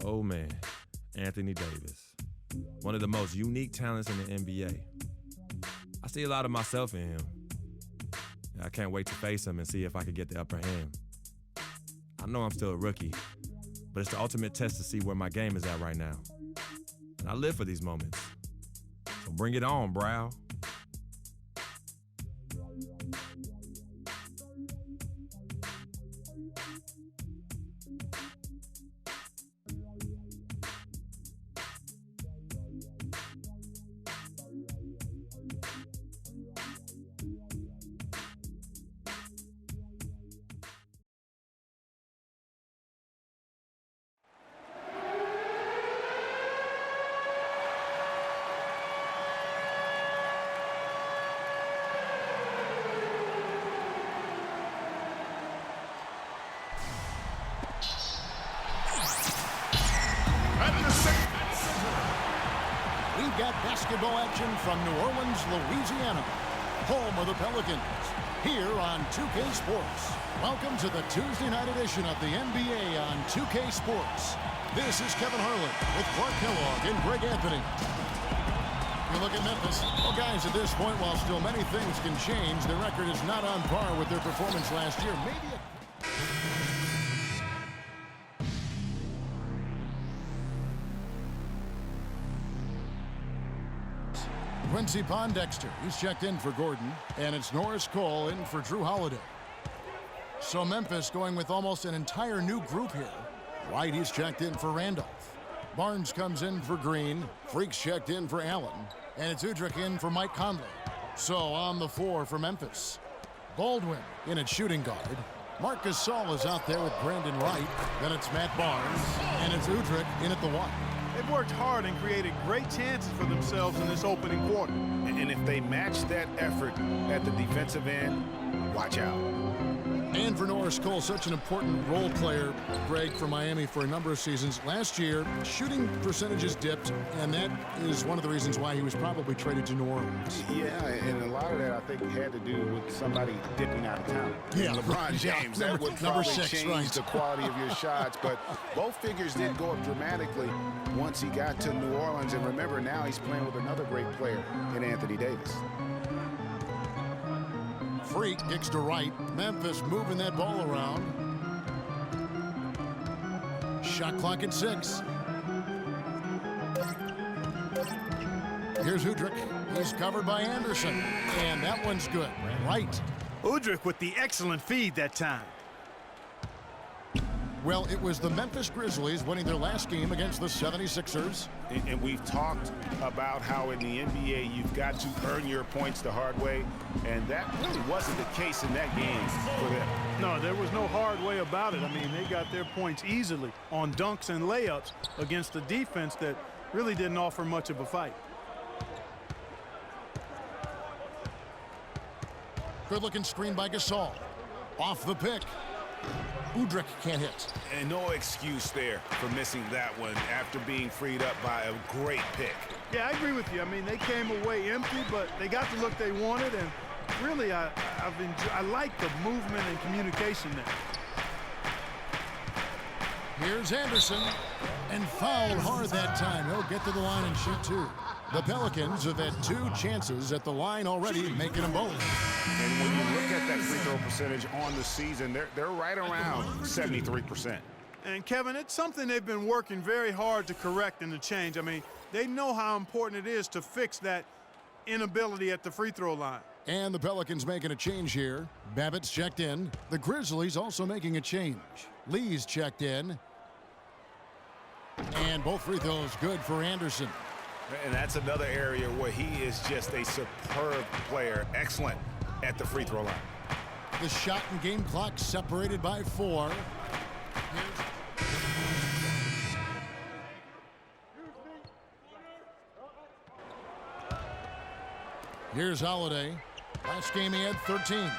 Oh man, Anthony Davis. One of the most unique talents in the NBA. I see a lot of myself in him. I can't wait to face him and see if I can get the upper hand. I know I'm still a rookie, but it's the ultimate test to see where my game is at right now. And I live for these moments. So bring it on, Brow. We've got basketball action from New Orleans, Louisiana, home of the Pelicans, here on 2K Sports. Welcome to the Tuesday night edition of the NBA on 2K Sports. This is Kevin Harlan with Clark Kellogg and Greg Anthony. You look at Memphis. Well, guys, at this point, while still many things can change, their record is not on par with their performance last year. Quincy Pondexter, he's checked in for Gordon, and it's Norris Cole in for Drew Holiday. So Memphis going with almost an entire new group here. White, he's checked in for Randolph. Barnes comes in for Green. Freaks checked in for Allen. And it's Udrih in for Mike Conley. So on the floor for Memphis, Baldwin in at shooting guard. Marc Gasol is out there with Brandon Wright. Then it's Matt Barnes, and it's Udrih in at the one. They've worked hard and created great chances for themselves in this opening quarter. And if they match that effort at the defensive end, watch out. And for Norris Cole, such an important role player, Greg, for Miami for a number of seasons. Last year, shooting percentages dipped, and that is one of the reasons why he was probably traded to New Orleans. Yeah, and a lot of that, I think, had to do with somebody dipping out of town. Yeah, LeBron James, that would probably change right. the quality of your shots. But both figures did go up dramatically once he got to New Orleans. And remember, now he's playing with another great player in Anthony Davis. Freak kicks to Wright. Memphis moving that ball around. Shot clock at 6. Here's Udrih. He's covered by Anderson. And that one's good. Wright. Udrih with the excellent feed that time. Well, it was the Memphis Grizzlies winning their last game against the 76ers. And we've talked about how in the NBA you've got to earn your points the hard way, and that really wasn't the case in that game for them. No, there was no hard way about it. I mean, they got their points easily on dunks and layups against a defense that really didn't offer much of a fight. Good-looking screen by Gasol. Off the pick. Udrih can't hit. And no excuse there for missing that one after being freed up by a great pick. Yeah, I agree with you. I mean, they came away empty, but they got the look they wanted, and really, I like the movement and communication there. Here's Anderson, and fouled hard that time. He'll get to the line and shoot 2. The Pelicans have had 2 chances at the line already, making them both. And when you look at that free throw percentage on the season, they're right around 73%. And, Kevin, it's something they've been working very hard to correct and to change. I mean, they know how important it is to fix that inability at the free throw line. And the Pelicans making a change here. Babbitt's checked in. The Grizzlies also making a change. Lee's checked in. And both free throws good for Anderson. And that's another area where he is just a superb player. Excellent at the free throw line. The shot and game clock separated by 4. Here's Holiday. Last game he had 13.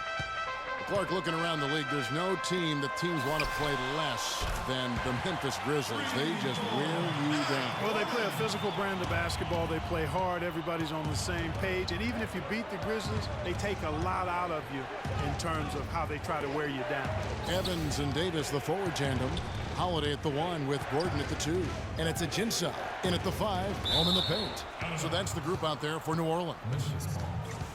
Clark, looking around the league, there's no team that teams want to play less than the Memphis Grizzlies. They just wear you down. Well, they play a physical brand of basketball. They play hard. Everybody's on the same page. And even if you beat the Grizzlies, they take a lot out of you in terms of how they try to wear you down. Evans and Davis, the forward tandem. Holiday at the 1 with Gordon at the 2. And it's Ajinça in at the 5, home in the paint. So that's the group out there for New Orleans.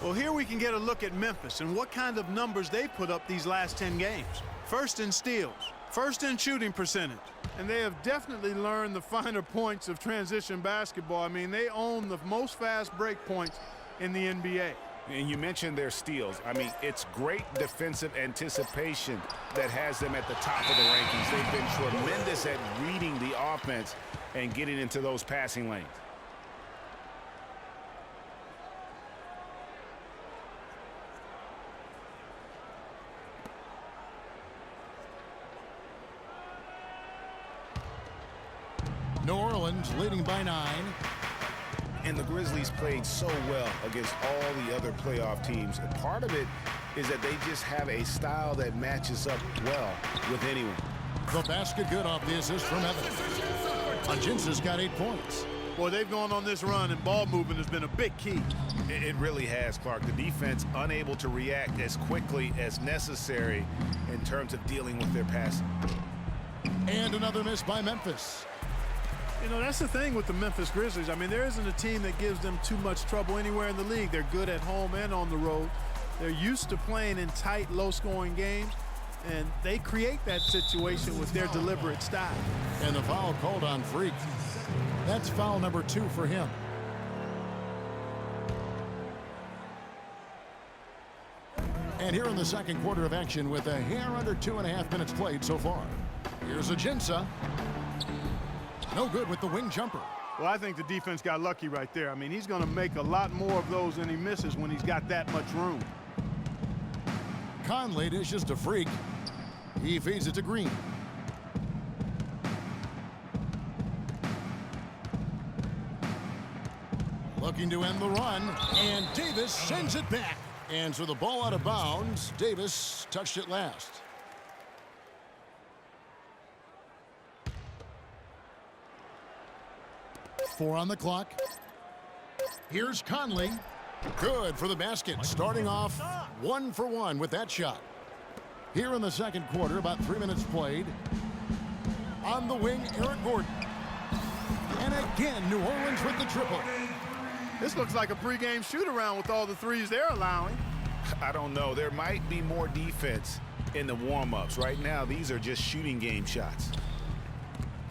Well, here we can get a look at Memphis and what kind of numbers they put up these last 10 games. First in steals, first in shooting percentage. And they have definitely learned the finer points of transition basketball. I mean, they own the most fast break points in the NBA. And you mentioned their steals. I mean, it's great defensive anticipation that has them at the top of the rankings. They've been tremendous at reading the offense and getting into those passing lanes. New Orleans leading by 9. And the Grizzlies played so well against all the other playoff teams. And part of it is that they just have a style that matches up well with anyone. The basket good off the assist from Evans. Ajinça's got 8 points. Boy, they've gone on this run, and ball movement has been a big key. It really has, Clark. The defense unable to react as quickly as necessary in terms of dealing with their passing. And another miss by Memphis. You know, that's the thing with the Memphis Grizzlies. I mean, there isn't a team that gives them too much trouble anywhere in the league. They're good at home and on the road. They're used to playing in tight, low-scoring games, and they create that situation with their deliberate style. And the foul called on Freak. That's foul number 2 for him. And here in the second quarter of action with a hair under 2.5 minutes played so far. Here's Ajinça. No good with the wing jumper. Well, I think the defense got lucky right there. I mean, he's going to make a lot more of those than he misses when he's got that much room. Conley dishes to Freak. He feeds it to Green. Looking to end the run, and Davis sends it back. And so the ball out of bounds. Davis touched it last. Four on the clock. Here's Conley. Good for the basket. Starting off 1 for 1 with that shot. Here in the second quarter, about 3 minutes played. On the wing, Eric Gordon. And again, New Orleans with the triple. This looks like a pregame shoot-around with all the threes they're allowing. I don't know. There might be more defense in the warm-ups. Right now, these are just shooting game shots.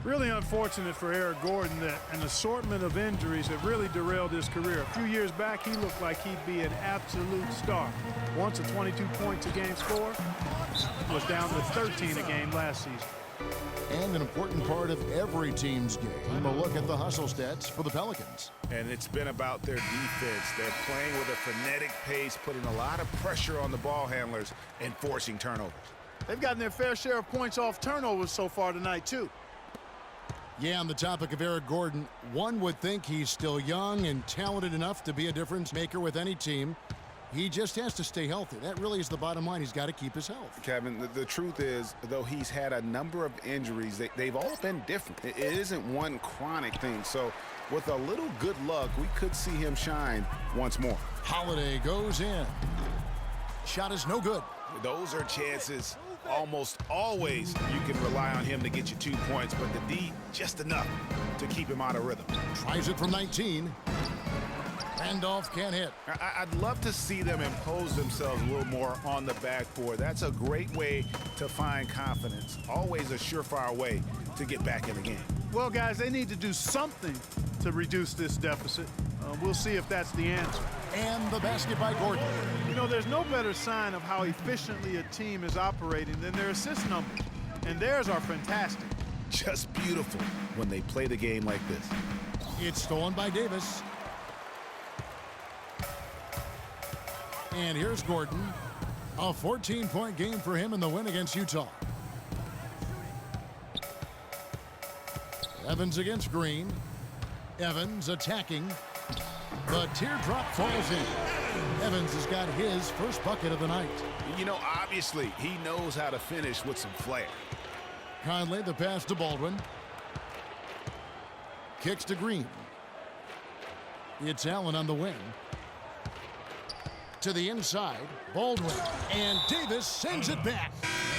Really unfortunate for Eric Gordon that an assortment of injuries have really derailed his career. A few years back, he looked like he'd be an absolute star. Once a 22 points a game score, was down to 13 a game last season. And an important part of every team's game, a look at the hustle stats for the Pelicans. And it's been about their defense. They're playing with a frenetic pace, putting a lot of pressure on the ball handlers and forcing turnovers. They've gotten their fair share of points off turnovers so far tonight, too. Yeah, on the topic of Eric Gordon, one would think he's still young and talented enough to be a difference maker with any team. He just has to stay healthy. That really is the bottom line. He's got to keep his health. Kevin, the truth is, though he's had a number of injuries, they've all been different. It isn't one chronic thing. So with a little good luck, we could see him shine once more. Holiday goes in. Shot is no good. Those are chances. Almost always you can rely on him to get you 2 points, but the D just enough to keep him out of rhythm. Tries it from 19. Randolph can't hit. I'd love to see them impose themselves a little more on the backboard. That's a great way to find confidence. Always a surefire way to get back in the game. Well, guys, they need to do something to reduce this deficit. We'll see if that's the answer. And the basket by Gordon. You know, there's no better sign of how efficiently a team is operating than their assist numbers. And theirs are fantastic. Just beautiful when they play the game like this. It's stolen by Davis. And here's Gordon. A 14-point game for him in the win against Utah. Evans against Green. Evans attacking. The teardrop falls in. Evans has got his first bucket of the night. You know, obviously, he knows how to finish with some flair. Conley, the pass to Baldwin. Kicks to Green. It's Allen on the wing. To the inside, Baldwin. And Davis sends it back.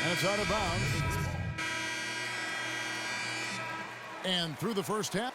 And it's out of bounds. And through the first half.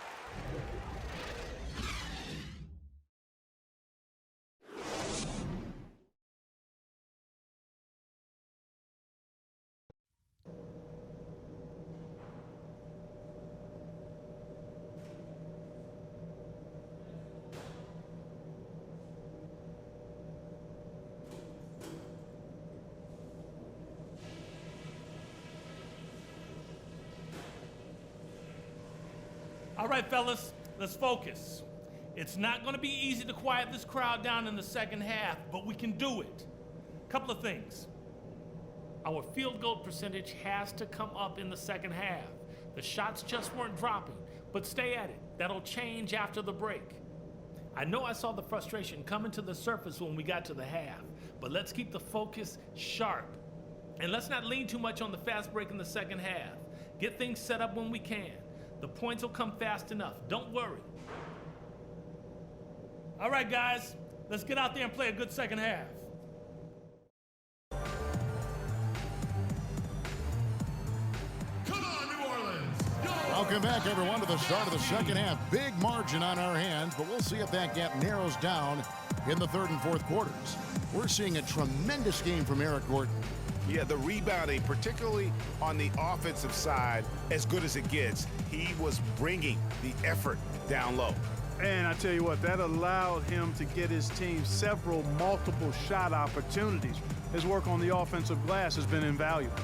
All right, fellas, let's focus. It's not going to be easy to quiet this crowd down in the second half, but we can do it. Couple of things. Our field goal percentage has to come up in the second half. The shots just weren't dropping, but stay at it. That'll change after the break. I know I saw the frustration coming to the surface when we got to the half, but let's keep the focus sharp. And let's not lean too much on the fast break in the second half. Get things set up when we can. The points will come fast enough. Don't worry. All right, guys, let's get out there and play a good second half. Come on, New Orleans! Go! Welcome back, everyone, to the start of the second half. Big margin on our hands, but we'll see if that gap narrows down in the third and fourth quarters. We're seeing a tremendous game from Eric Gordon. Yeah, the rebounding, particularly on the offensive side, as good as it gets. He was bringing the effort down low. And I tell you what, that allowed him to get his team several multiple shot opportunities. His work on the offensive glass has been invaluable.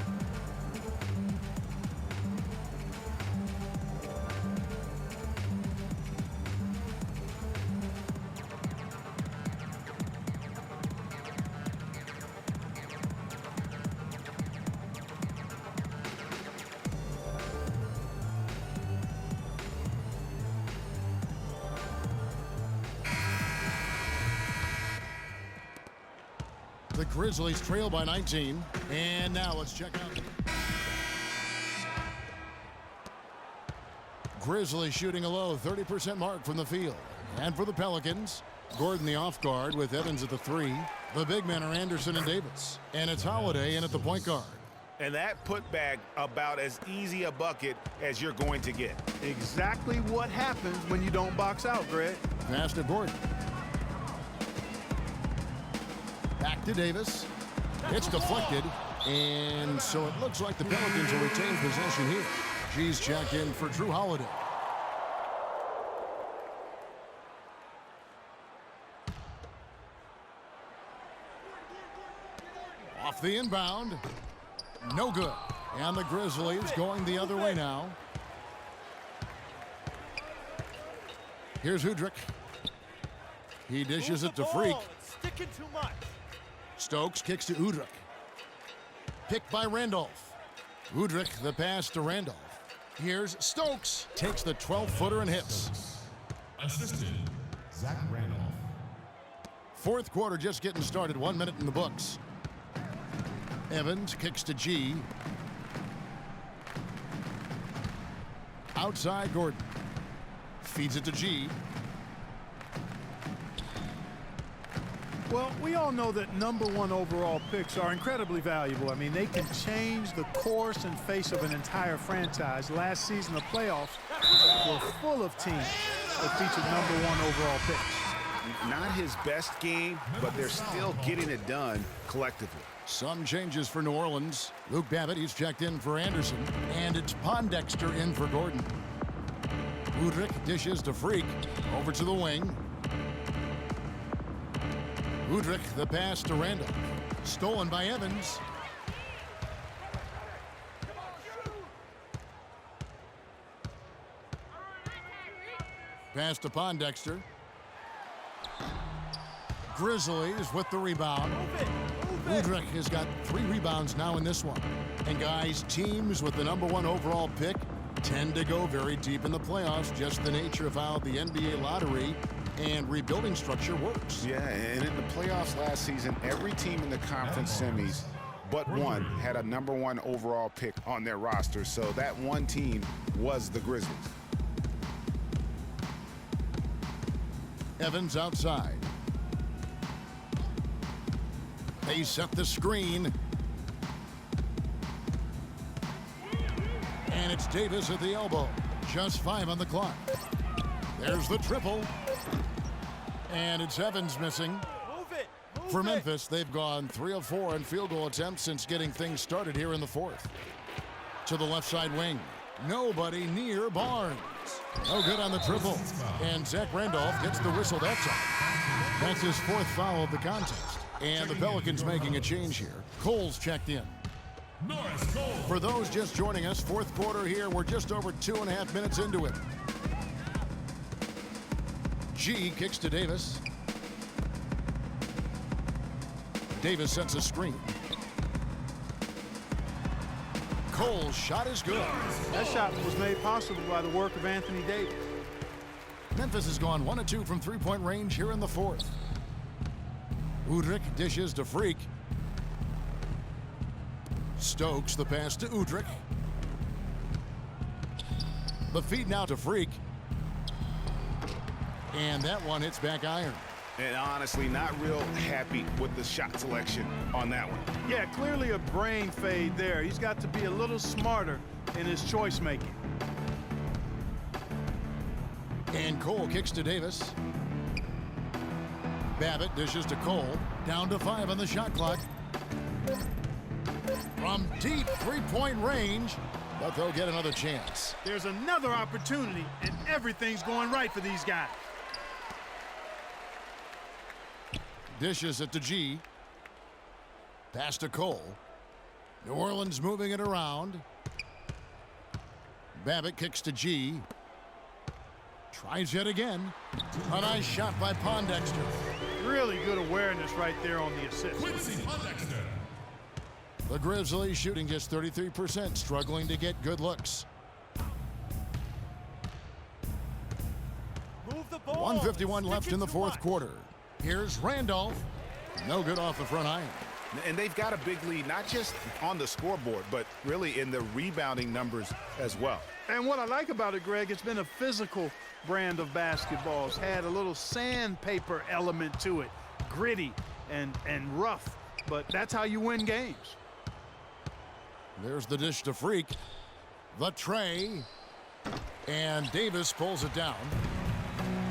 The Grizzlies trail by 19. And now let's check out. Grizzlies shooting a low 30% mark from the field. And for the Pelicans, Gordon the off guard with Evans at the 3. The big men are Anderson and Davis. And it's Holiday in at the point guard. And that putback about as easy a bucket as you're going to get. Exactly what happens when you don't box out, Greg. Pass to Gordon. Back to Davis. It's deflected. And so it looks like the Pelicans will retain possession here. G's check in for Drew Holiday. Off the inbound. No good. And the Grizzlies going the other way now. Here's Udrih. He dishes it to Freak. Sticking too much. Stokes kicks to Udrih. Picked by Randolph. Udrih, the pass to Randolph. Here's Stokes. Takes the 12-footer and hits. Assisted, Zach Randolph. Fourth quarter just getting started. 1 minute in the books. Evans kicks to G. Outside Gordon. Feeds it to G. Well, we all know that #1 overall picks are incredibly valuable. I mean, they can change the course and face of an entire franchise. Last season, the playoffs were full of teams that featured #1 overall picks. Not his best game, but they're still getting it done collectively. Some changes for New Orleans. Luke Babbitt, he's checked in for Anderson. And it's Pondexter in for Gordon. Udrih dishes to Freak. Over to the wing. Udrih, the pass to Randolph. Stolen by Evans. Pass to Pondexter. Grizzlies with the rebound. Udrih has got 3 rebounds now in this one. And guys, teams with the #1 overall pick tend to go very deep in the playoffs. Just the nature of how the NBA lottery And rebuilding structure works. Yeah, and in the playoffs last season, every team in the conference semis but one had a #1 overall pick on their roster. So that one team was the Grizzlies. Evans outside. They set the screen. And it's Davis at the elbow. Just 5 on the clock. There's the triple. And it's Evans missing. For Memphis, they've gone 3 of 4 in field goal attempts since getting things started here in the 4th. To the left side wing. Nobody near Barnes. No good on the triple. And Zach Randolph gets the whistle that time. That's his 4th foul of the contest. And the Pelicans making a change here. Cole's checked in. Norris Cole. For those just joining us, 4th quarter here. We're just over 2.5 minutes into it. G kicks to Davis. Davis sets a screen. Cole's shot is good. That shot was made possible by the work of Anthony Davis. Memphis has gone 1 of 2 from three-point range here in the 4th. Udrih dishes to Freak. Stokes the pass to Udrih. The feed now to Freak. And that one hits back iron. And honestly, not real happy with the shot selection on that one. Yeah, clearly a brain fade there. He's got to be a little smarter in his choice making. And Cole kicks to Davis. Babbitt dishes to Cole. Down to 5 on the shot clock. From deep three-point range, but they'll get another chance. There's another opportunity, and everything's going right for these guys. Dishes it to G. Pass to Cole. New Orleans moving it around. Babbitt kicks to G. Tries yet again. A nice shot by Pondexter. Really good awareness right there on the assist. Quincy Pondexter. The Grizzlies shooting just 33%, struggling to get good looks. Move the ball. 1:51 left in the 4th quarter. Here's Randolph. No good off the front iron. And they've got a big lead, not just on the scoreboard, but really in the rebounding numbers as well. And what I like about it, Greg, it's been a physical brand of basketball. It's had a little sandpaper element to it, gritty and rough, but that's how you win games. There's the dish to Freak. The tray. And Davis pulls it down.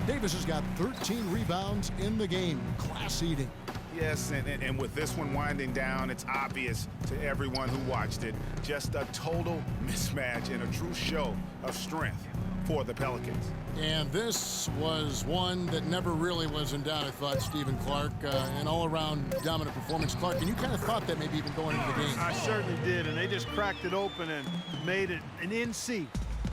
Davis has got 13 rebounds in the game. Class eating. Yes, and with this one winding down, it's obvious to everyone who watched it. Just a total mismatch and a true show of strength for the Pelicans. And this was one that never really was in doubt, I thought, Stephen Clark. An all-around dominant performance. Clark, and you kind of thought that maybe even going into the game. I certainly did, and they just cracked it open and made it an NC.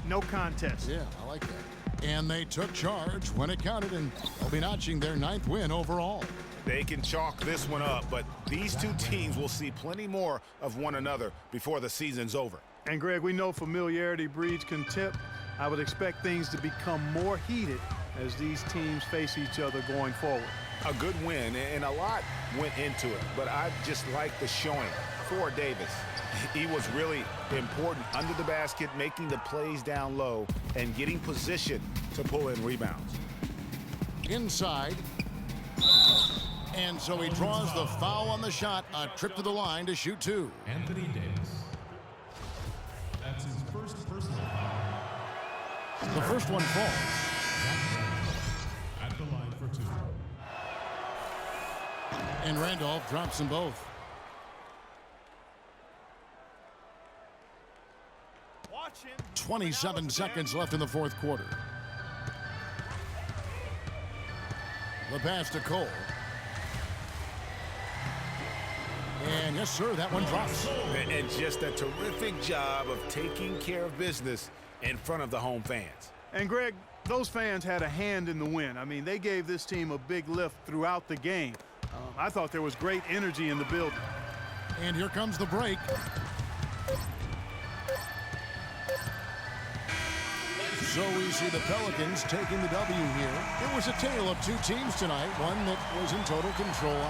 No contest. Yeah, I like that. And they took charge when it counted, and they'll be notching their 9th win overall. They can chalk this one up, but these two teams will see plenty more of one another before the season's over. And Greg, we know familiarity breeds contempt. I would expect things to become more heated as these teams face each other going forward. A good win, and a lot went into it, but I just like the showing for Davis. He was really important under the basket, making the plays down low and getting position to pull in rebounds. Inside. And so he draws the foul on the shot. A trip to the line to shoot 2. Anthony Davis. That's his first personal foul. The first one falls. At the line for 2. And Randolph drops them both. 27 seconds left in the 4th quarter. The pass to Cole. And yes, sir, that one drops. And just a terrific job of taking care of business in front of the home fans. And Greg, those fans had a hand in the win. I mean, they gave this team a big lift throughout the game. I thought there was great energy in the building. And here comes the break. So we see the Pelicans taking the W here. It was a tale of two teams tonight, one that was in total control